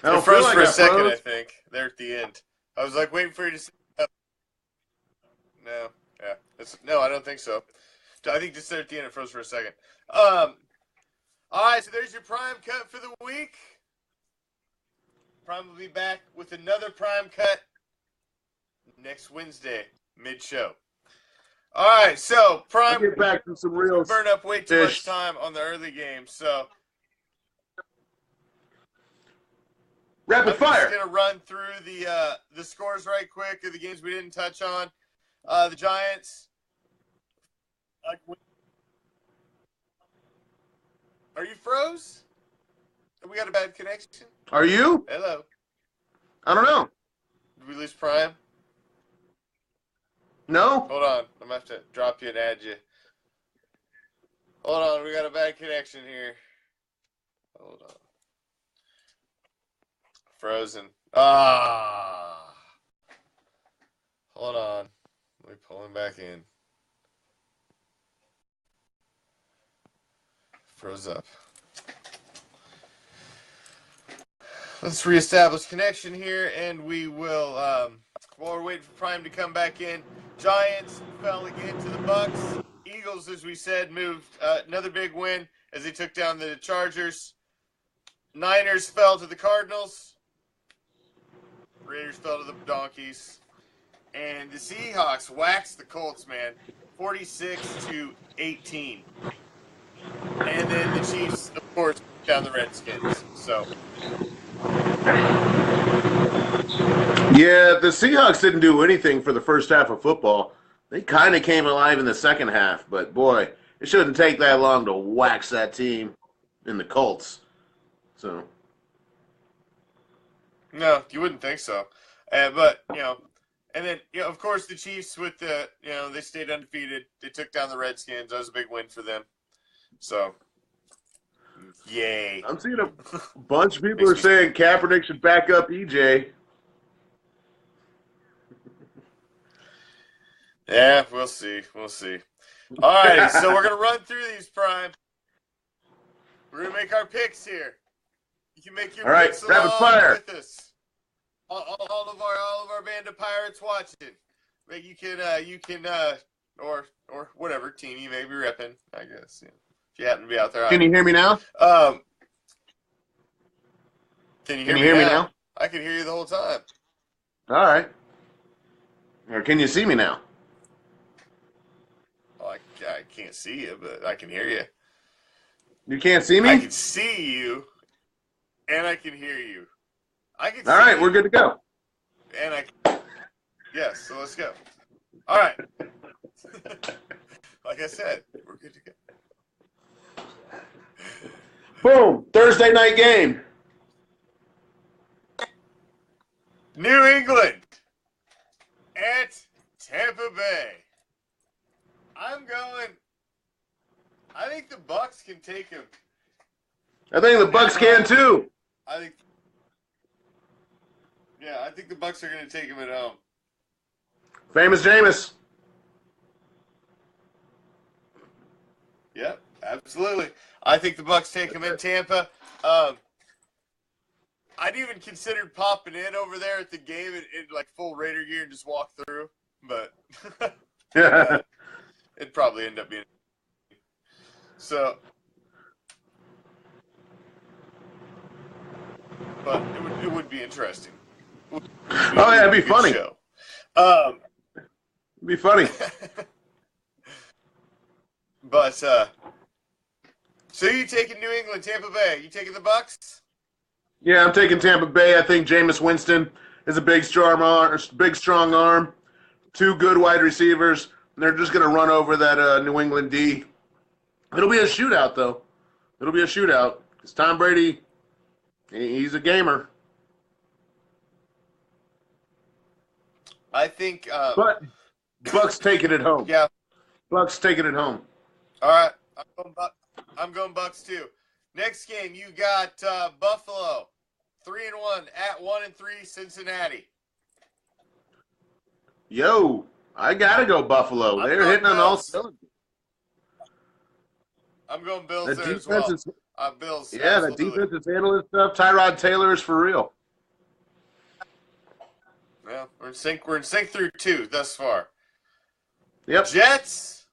C: I
D: They
C: don't
D: froze
C: feel like
D: for a
C: I
D: second,
C: froze.
D: I think. There at the end. I was like waiting for you to say oh. No. Yeah. No, I don't think so. I think just there at the end it froze for a second. Alright, so there's your prime cut for the week. Prime will be back with another prime cut next Wednesday, mid-show. All right, so Prime,
C: I'll get back to some real
D: burn up way too
C: fish.
D: much time on the early game. So
C: Rapid fire.
D: I'm just gonna run through the scores right quick of the games we didn't touch on. The Giants. Are you froze? Have we got a bad connection?
C: Are you?
D: Hello.
C: I don't know.
D: Did we lose Prime?
C: No?
D: Hold on. I'm going to have to drop you and add you. Hold on. We got a bad connection here. Hold on. Frozen. Ah. Hold on. Let me pull him back in. Froze up. Let's reestablish connection here, and we will, while we're waiting for Prime to come back in, Giants fell again to the Bucks. Eagles, as we said, moved another big win as they took down the Chargers. Niners fell to the Cardinals. Raiders fell to the Donkeys. And the Seahawks waxed the Colts, man, 46-18. And then the Chiefs, of course, down the Redskins. So
C: Yeah, the Seahawks didn't do anything for the first half of football. They kind of came alive in the second half, but boy, it shouldn't take that long to wax that team in the Colts. So.
D: No, you wouldn't think so. But, and then, of course, the Chiefs with the, they stayed undefeated. They took down the Redskins. That was a big win for them. So, yay.
C: I'm seeing a bunch of people are saying Kaepernick should back up EJ.
D: Yeah, we'll see. We'll see. All right, so we're going to run through these, Prime. We're going to make our picks here. You can make your picks
C: rapid fire
D: with us. All of our band of pirates watching. But you can or whatever team you may be repping, I guess. If you happen to be out there.
C: Can you hear me now?
D: Can you hear me now? I can hear you the whole time.
C: All right. Or can you see me now?
D: Well, I can't see you, but I can hear you.
C: You can't see me?
D: I can see you, and I can hear you. I can.
C: All right, we're good to go.
D: And yes, so let's go. All right. Like I said, we're good to go.
C: Boom! Thursday night game.
D: New England at Tampa Bay. I think the Bucks can take him.
C: I think the Bucks can too.
D: I think the Bucks are going to take him at home.
C: Famous Jameis.
D: Yep, absolutely. I think the Bucks take him in Tampa. I'd even considered popping in over there at the game in like full Raider gear and just walk through, but it'd probably end up being so. But it would be interesting.
C: Oh yeah, it'd be funny.
D: Show.
C: It'd be funny.
D: But so you taking New England, Tampa Bay? You taking the Bucks?
C: Yeah, I'm taking Tampa Bay. I think Jameis Winston is a big strong arm. Two good wide receivers. And they're just going to run over that New England D. It'll be a shootout, though. It'll be a shootout. Because Tom Brady, he's a gamer.
D: I think.
C: But Bucks take it at home.
D: Yeah.
C: Bucks take it at home.
D: All right. I'm going Bucks, too. Next game, you got Buffalo, 3-1 at 1-3 Cincinnati.
C: Yo, I gotta go Buffalo. They're hitting on all cylinders.
D: I'm going Bills there as well. Bills.
C: Yeah, the defense is handling stuff. Tyrod Taylor is for real.
D: Well, we're in sync. We're in sync through 2 thus far.
C: Yep.
D: Jets,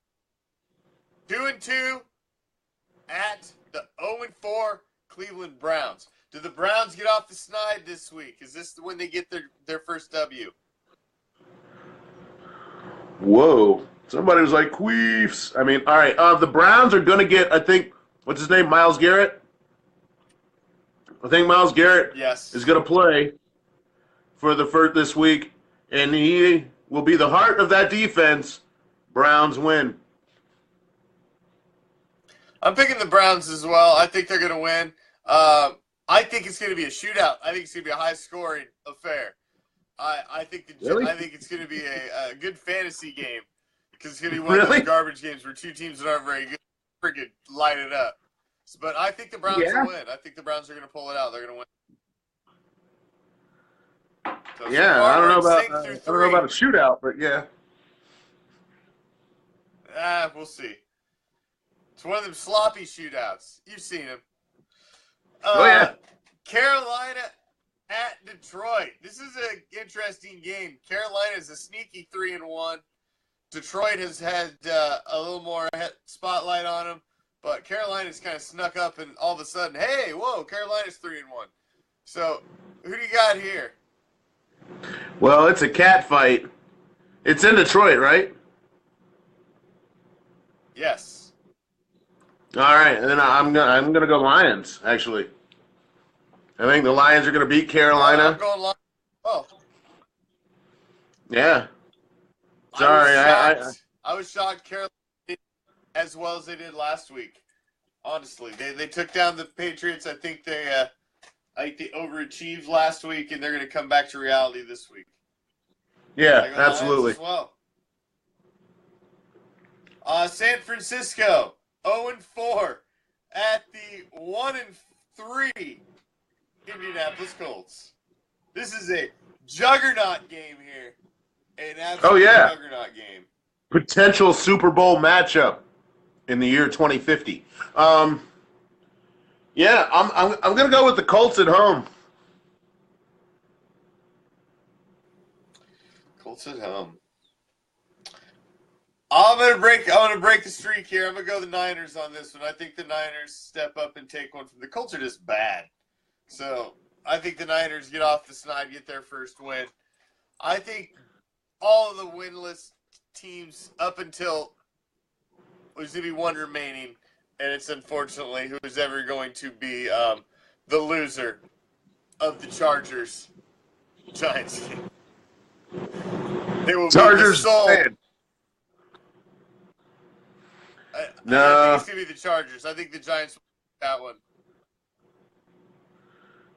D: 2-2 at the 0-4 Cleveland Browns. Do the Browns get off the snide this week? Is this when they get their first W?
C: Whoa. Somebody was like, queefs. I mean, all right. The Browns are going to get, I think, what's his name, Myles Garrett? I think Myles Garrett is going to play for the first this week, and he will be the heart of that defense. Browns win.
D: I'm picking the Browns as well. I think they're going to win. I think it's going to be a shootout. I think it's going to be a high-scoring affair. I think it's going to be a good fantasy game because it's going to be one of those garbage games where two teams that aren't very good freaking light it up. But I think the Browns will win. I think the Browns are going to pull it out. They're going to win. So
C: I don't know about a shootout, but yeah.
D: We'll see. It's one of them sloppy shootouts. You've seen them. Carolina at Detroit. This is an interesting game. Carolina is a sneaky 3-1. Detroit has had a little more spotlight on them, but Carolina's kind of snuck up, and all of a sudden, hey, whoa, Carolina's 3-1. So, who do you got here?
C: Well, it's a cat fight. It's in Detroit, right?
D: Yes.
C: All right, and then I'm gonna go Lions. Actually, I think the Lions are going to beat Carolina.
D: I'm going Lions. Oh.
C: Yeah. Sorry,
D: I was shocked Carolina did as well as they did last week. Honestly, they took down the Patriots. I think they overachieved last week, and they're going to come back to reality this week.
C: Yeah, absolutely.
D: As well. San Francisco 0-4 at the 1-3 Indianapolis Colts. This is a juggernaut game here. An absolute juggernaut game.
C: Potential Super Bowl matchup in the year 2050. Yeah, I'm gonna go with the Colts at home.
D: Colts at home. I'm gonna break the streak here. I'm gonna go the Niners on this one. I think the Niners step up and take one from the Colts are just bad. So I think the Niners get off the snide, get their first win. I think all of the winless teams up until there's going to be one remaining, and it's unfortunately who's ever going to be the loser of the Chargers-Giants game. They will
C: Chargers
D: be the sole.
C: No.
D: I think it's going to be the Chargers. I think the Giants will win that one.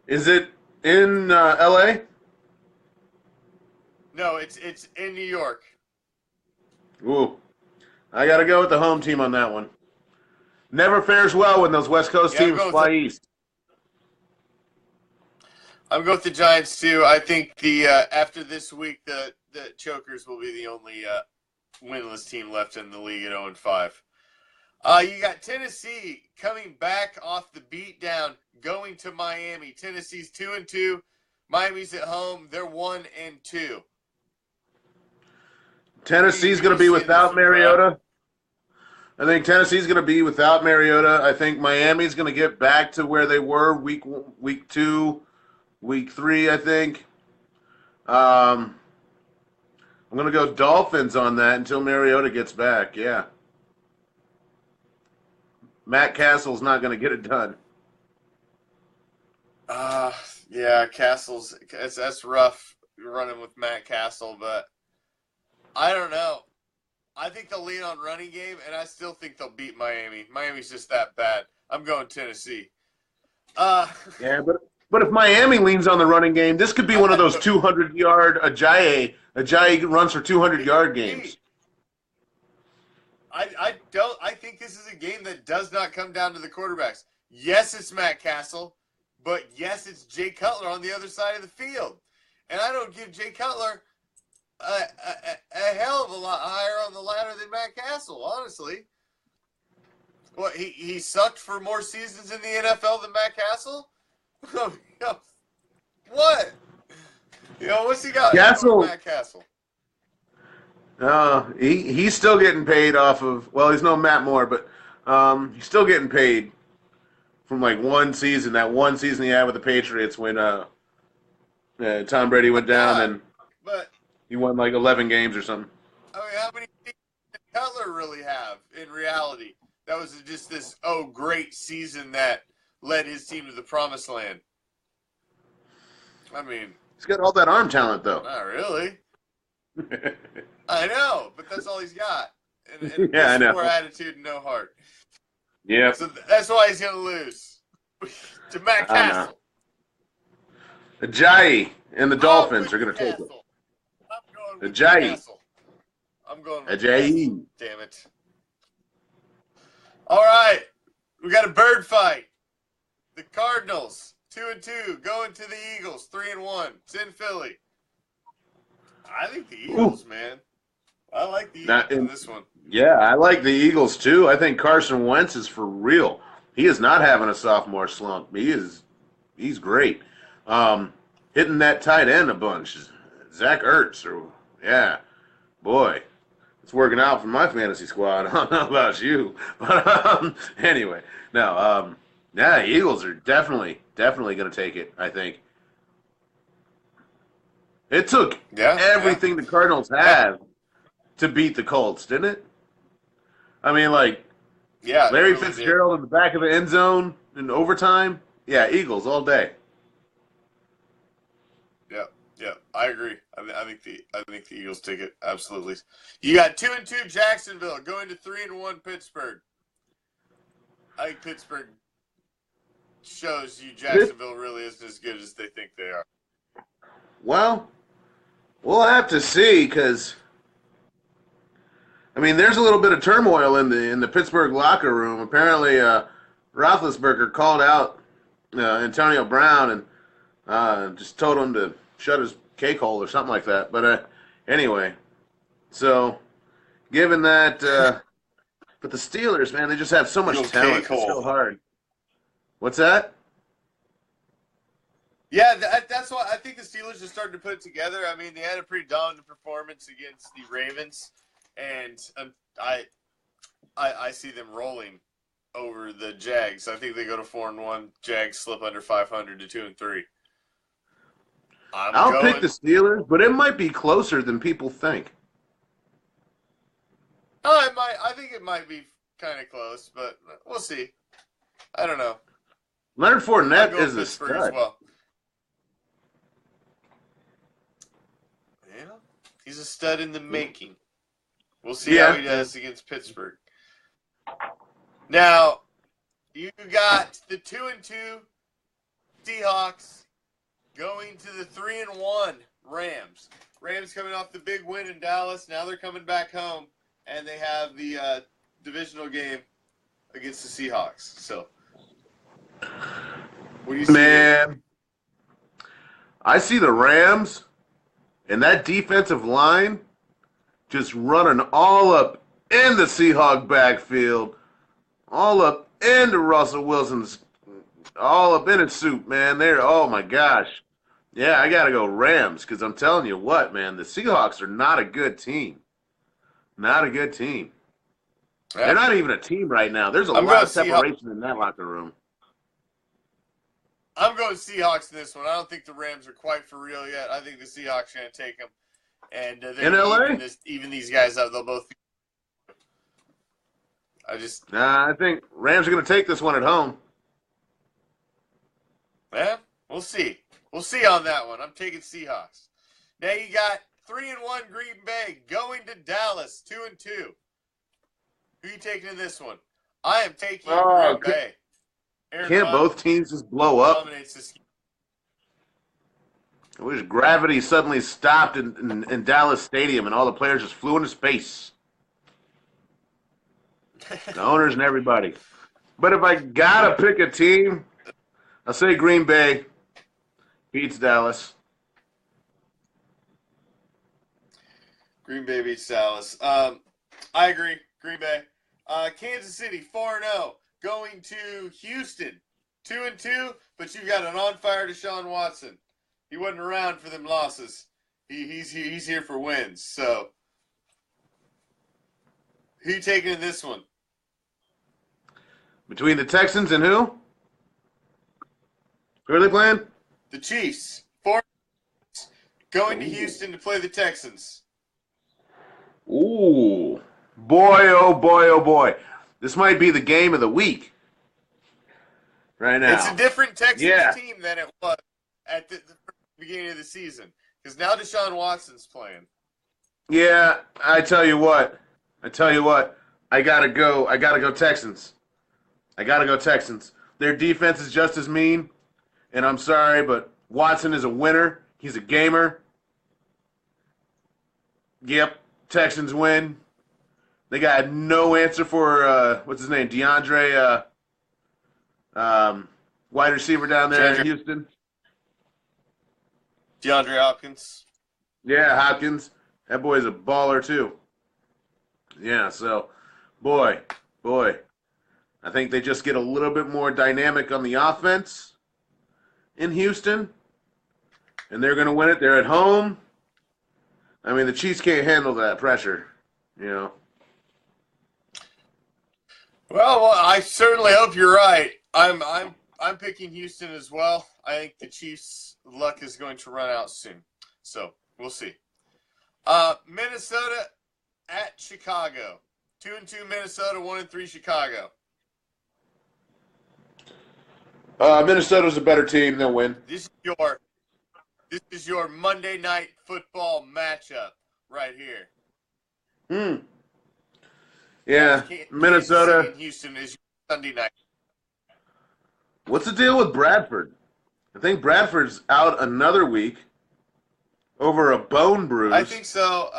C: Is it in L.A.?
D: No, it's in New York.
C: Ooh. I got to go with the home team on that one. Never fares well when those West Coast teams fly east.
D: I'm going with the Giants, too. I think after this week, the Chokers will be the only winless team left in the league at 0-5. You got Tennessee coming back off the beatdown, going to Miami. Tennessee's 2-2. Miami's at home. They're 1-2.
C: Tennessee's going to be without Mariota. I think Tennessee's going to be without Mariota. I think Miami's going to get back to where they were week 2, week 3, I think. I'm going to go Dolphins on that until Mariota gets back, yeah. Matt Castle's not going to get it done.
D: Yeah, Castle's that's rough running with Matt Castle, but I don't know. I think they'll lean on running game, and I still think they'll beat Miami. Miami's just that bad. I'm going Tennessee.
C: Yeah, but if Miami leans on the running game, this could be one of those 200-yard Ajayi runs for 200-yard games.
D: I think this is a game that does not come down to the quarterbacks. Yes, it's Matt Castle, but yes, it's Jay Cutler on the other side of the field. And I don't give Jay Cutler a hell of a lot higher on the ladder than Matt Castle, honestly. What, he sucked for more seasons in the NFL than Matt Castle? What? What's he got? Matt Castle.
C: He's still getting paid off of, well, he's no Matt Moore, but he's still getting paid from like one season, that one season he had with the Patriots when Tom Brady went down and he won like 11 games or something.
D: I mean, how many teams did Cutler really have in reality? That was just this, great season that led his team to the promised land. I mean,
C: he's got all that arm talent, though.
D: Not really. I know, but that's all he's got. And
C: yeah, I know.
D: More attitude and no heart.
C: Yeah.
D: So that's why he's going to lose to Matt Castle.
C: Ajayi and the Dolphins are going to take it.
D: I'm going with
C: Ajayi.
D: I'm going with
C: Ajayi.
D: Damn it. All right. We got a bird fight. The Cardinals, 2-2, going to the Eagles, 3-1. It's in Philly. I think the Eagles, man. I like the Eagles in this one.
C: Yeah, I like the Eagles too. I think Carson Wentz is for real. He is not having a sophomore slump. He's great. Hitting that tight end a bunch. Zach Ertz, boy, it's working out for my fantasy squad. I don't know about you, but anyway, no, Eagles are definitely going to take it. I think it took everything the Cardinals have to beat the Colts, didn't it? I mean, Larry Fitzgerald in the back of the end zone in overtime. Yeah, Eagles all day.
D: Yeah, I agree. I think the Eagles take it absolutely. You got 2-2 Jacksonville going to 3-1 Pittsburgh. I think Pittsburgh shows you Jacksonville really isn't as good as they think they are.
C: Well, we'll have to see because, I mean, there's a little bit of turmoil in the Pittsburgh locker room. Apparently, Roethlisberger called out Antonio Brown and just told him to shut his cake hole or something like that. But anyway, so given that, but the Steelers, man, they just have so much talent. It's so hard. What's that?
D: Yeah, that's why I think the Steelers are starting to put it together. I mean, they had a pretty dominant performance against the Ravens, and I see them rolling over the Jags. I think they go to 4-1. Jags slip under 500 to 2-3.
C: I'll pick the Steelers, but it might be closer than people think.
D: Oh, it might. I think it might be kind of close, but we'll see. I don't know.
C: Leonard Fournette is a stud.
D: As well. Yeah, he's a stud in the making. We'll see how he does against Pittsburgh. Now, you got the 2-2 Seahawks going to the 3-1 Rams. Rams coming off the big win in Dallas. Now they're coming back home, and they have the divisional game against the Seahawks. So, what do you see?
C: Man, I see the Rams and that defensive line just running all up in the Seahawk backfield, all up into Russell Wilson's, all up in his soup, man. Oh my gosh. Yeah, I got to go Rams because I'm telling you what, man, the Seahawks are not a good team. Not a good team. Yeah. They're not even a team right now. There's a lot of separation in that locker room.
D: I'm going Seahawks in this one. I don't think the Rams are quite for real yet. I think the Seahawks are going to take them. And
C: in LA?
D: Even these guys out, they'll both.
C: I think Rams are going to take this one at home.
D: Yeah, we'll see. We'll see on that one. I'm taking Seahawks. Now you got 3-1 Green Bay going to Dallas, 2-2. Who are you taking in this one? I am taking Green Bay.
C: Can't both teams just blow up? I wish gravity suddenly stopped in Dallas Stadium and all the players just flew into space. The owners and everybody. But if I gotta pick a team, I'll say Green Bay beats Dallas.
D: Green Bay beats Dallas. I agree. Green Bay. Kansas City 4-0 going to Houston 2-2, but you've got an on-fire Deshaun Watson. He wasn't around for them losses. He's here for wins. So, who you taking in this one?
C: Between the Texans and who? Who are they playing?
D: The Chiefs. 4 going to Houston to play the Texans.
C: Ooh. Boy, oh boy, oh boy. This might be the game of the week. Right now.
D: It's a different Texans team than it was at the beginning of the season. Because now Deshaun Watson's playing.
C: Yeah, I tell you what. I gotta go Texans. Their defense is just as mean. And I'm sorry, but Watson is a winner. He's a gamer. Yep, Texans win. They got no answer for, what's his name, DeAndre, wide receiver down there in Houston.
D: DeAndre Hopkins.
C: Yeah, Hopkins. That boy's a baller, too. Yeah, so, boy. I think they just get a little bit more dynamic on the offense in Houston, and they're going to win it. They're at home. I mean, the Chiefs can't handle that pressure, you know.
D: Well, I certainly hope you're right. I'm picking Houston as well. I think the Chiefs' luck is going to run out soon. So, we'll see. Minnesota at Chicago. 2-2 Minnesota, 1-3 Chicago.
C: Minnesota's a better team. They'll win.
D: This This is your Monday Night Football matchup right here.
C: Yeah, Minnesota.
D: And Houston is Sunday night.
C: What's the deal with Bradford? I think Bradford's out another week over a bone bruise.
D: I think so.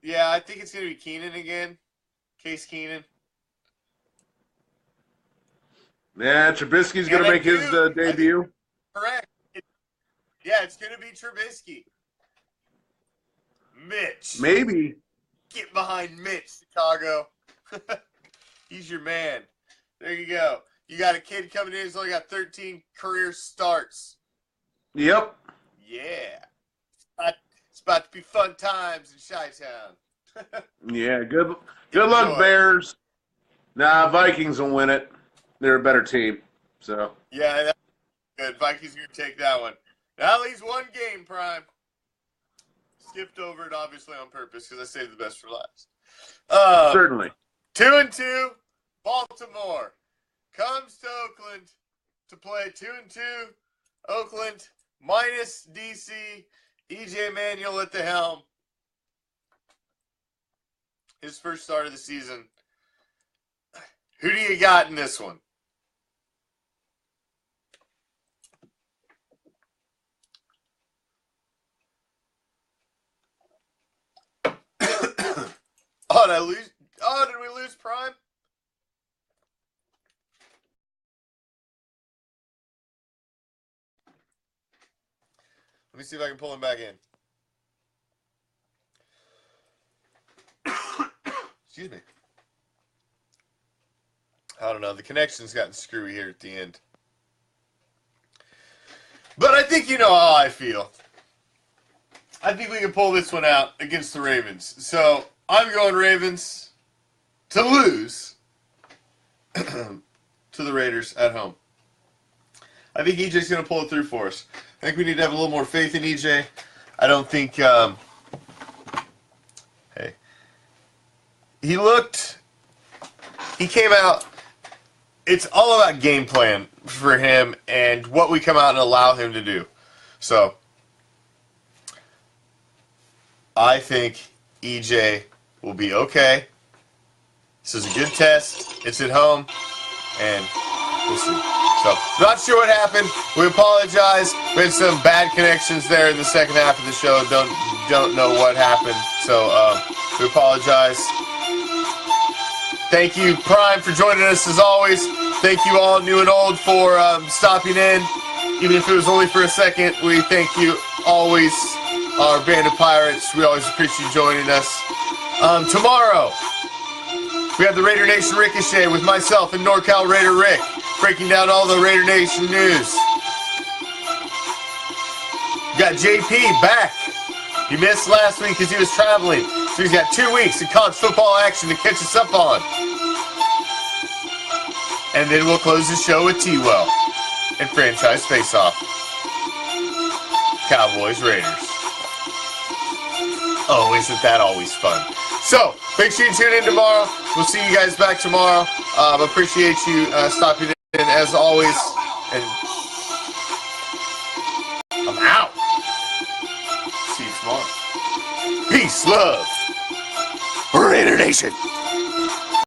D: Yeah, I think it's going to be Keenan again. Case Keenan.
C: Yeah, Trubisky's going to make his debut.
D: Correct. It's going to be Trubisky. Mitch.
C: Maybe.
D: Get behind Mitch, Chicago. He's your man. There you go. You got a kid coming in who's only got 13 career starts.
C: Yep.
D: Yeah. It's about to be fun times in Chi-Town.
C: Yeah, good luck, Bears. Nah, Vikings will win it. They're a better team. So.
D: Yeah, that's good. Vikings are going to take that one. Now at least one game, Prime. Skipped over it, obviously, on purpose because I saved the best for last.
C: Certainly.
D: 2-2, Baltimore comes to Oakland to play 2-2. Oakland minus DC. EJ Manuel at the helm. His first start of the season. Who do you got in this one? Oh, did I lose? Oh, did we lose Prime? Let me see if I can pull him back in. Excuse me. I don't know. The connection's gotten screwy here at the end. But I think you know how I feel. I think we can pull this one out against the Ravens. So I'm going Ravens to lose to the Raiders at home. I think EJ's going to pull it through for us. I think we need to have a little more faith in EJ. I don't think... He came out... It's all about game plan for him and what we come out and allow him to do. So, I think EJ will be okay. This is a good test. It's at home. And we'll see. So, not sure what happened. We apologize. We had some bad connections there in the second half of the show. Don't know what happened. So, we apologize. Thank you, Prime, for joining us as always. Thank you all, new and old, for stopping in. Even if it was only for a second, we thank you always, our band of pirates. We always appreciate you joining us. Tomorrow, we have the Raider Nation Ricochet with myself and NorCal Raider Rick, breaking down all the Raider Nation news. We got JP back. He missed last week because he was traveling. So he's got 2 weeks of college football action to catch us up on. And then we'll close the show with T-Well and Franchise Face-Off. Cowboys, Raiders. Oh, isn't that always fun? So, make sure you tune in tomorrow. We'll see you guys back tomorrow. Appreciate you stopping in as always. And I'm out. See you tomorrow. Peace, love, Raider Nation.